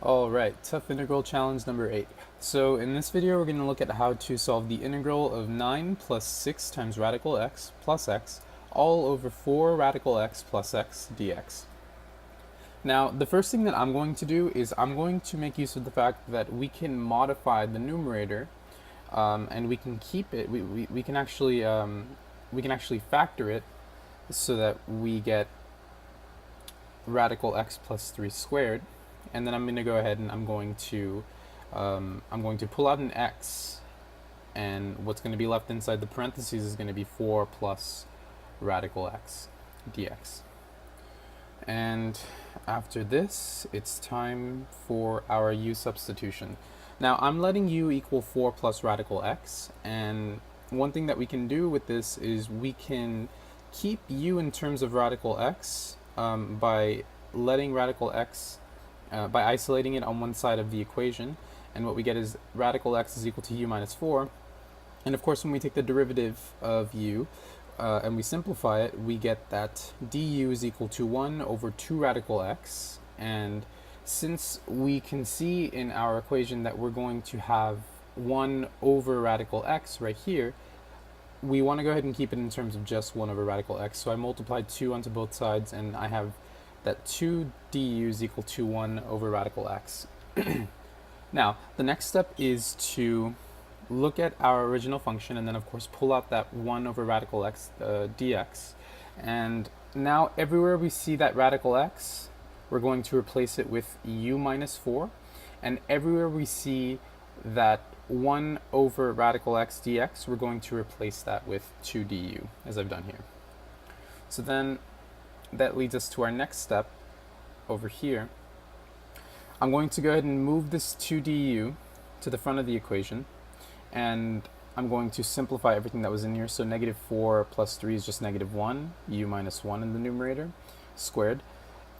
Alright, tough integral challenge number 8. So in this video we're going to look at how to solve the integral of 9 plus 6 times radical x plus x all over 4 radical x plus x dx. Now the first thing that I'm going to do is I'm going to make use of the fact that we can modify the numerator and we can keep it, we can actually factor it so that we get radical x plus 3 squared. And then I'm going to go ahead and I'm going to pull out an x, and what's going to be left inside the parentheses is going to be 4 plus radical x dx. And after this, it's time for our u substitution. Now I'm letting u equal 4 plus radical x, and one thing that we can do with this is we can keep u in terms of radical x by letting radical x by isolating it on one side of the equation, and what we get is radical x is equal to u minus 4. And of course when we take the derivative of u and we simplify it, we get that du is equal to 1 over 2 radical x. And since we can see in our equation that we're going to have 1 over radical x right here, we want to go ahead and keep it in terms of just 1 over radical x. So I multiplied 2 onto both sides, and I have that 2 du is equal to 1 over radical x. Now, the next step is to look at our original function and then of course pull out that 1 over radical x dx. And now everywhere we see that radical x, we're going to replace it with u minus 4. And everywhere we see that 1 over radical x dx, we're going to replace that with 2 du, as I've done here. So then that leads us to our next step over here. I'm going to go ahead and move this 2 du to the front of the equation, and I'm going to simplify everything that was in here. So negative 4 plus 3 is just negative 1, u minus 1 in the numerator, squared.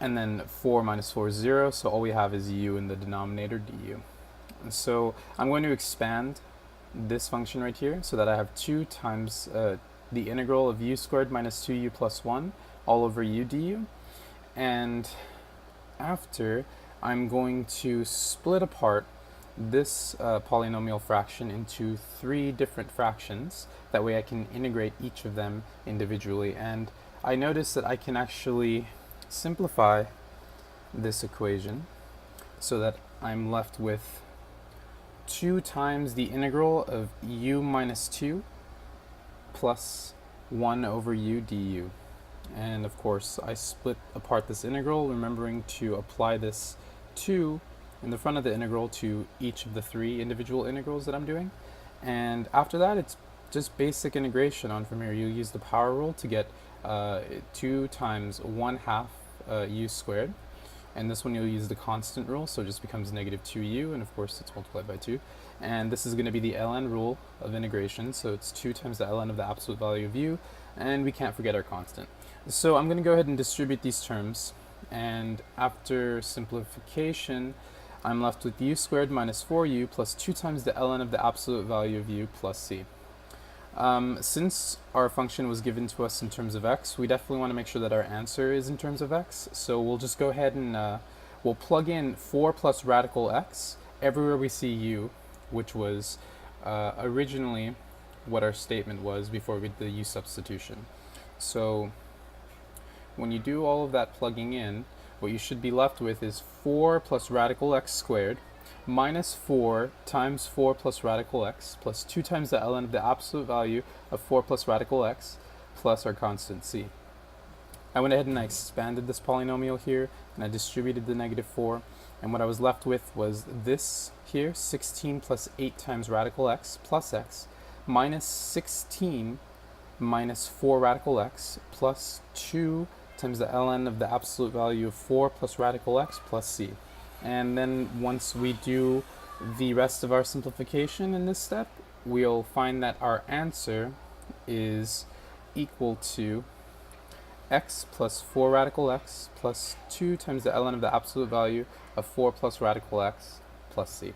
And then 4 minus 4 is 0, so all we have is u in the denominator, du. And so I'm going to expand this function right here so that I have 2 times the integral of u squared minus 2u plus 1 all over u du. And after, I'm going to split apart this polynomial fraction into 3 different fractions. That way I can integrate each of them individually. And I notice that I can actually simplify this equation so that I'm left with 2 times the integral of u minus 2 plus 1 over u du. And of course I split apart this integral, remembering to apply this 2 in the front of the integral to each of the 3 individual integrals that I'm doing. And after that, it's just basic integration on from here. You use the power rule to get 2 times 1/2 u squared. And this one you'll use the constant rule, so it just becomes negative 2u, and of course it's multiplied by 2. And this is going to be the ln rule of integration, so it's 2 times the ln of the absolute value of u, and we can't forget our constant. So I'm going to go ahead and distribute these terms, and after simplification, I'm left with u squared minus 4u plus 2 times the ln of the absolute value of u plus c. Since our function was given to us in terms of x, we definitely want to make sure that our answer is in terms of x. So we'll just go ahead and we'll plug in 4 plus radical x everywhere we see u, which was originally what our statement was before we did the u substitution. So when you do all of that plugging in, what you should be left with is 4 plus radical x squared minus 4 times 4 plus radical x plus 2 times the ln of the absolute value of 4 plus radical x plus our constant c. I went ahead and I expanded this polynomial here, and I distributed the negative 4, and what I was left with was this here, 16 plus 8 times radical x plus x minus 16 minus 4 radical x plus 2 times the ln of the absolute value of 4 plus radical x plus c. And then once we do the rest of our simplification in this step, we'll find that our answer is equal to x plus 4 radical x plus 2 times the ln of the absolute value of 4 plus radical x plus c.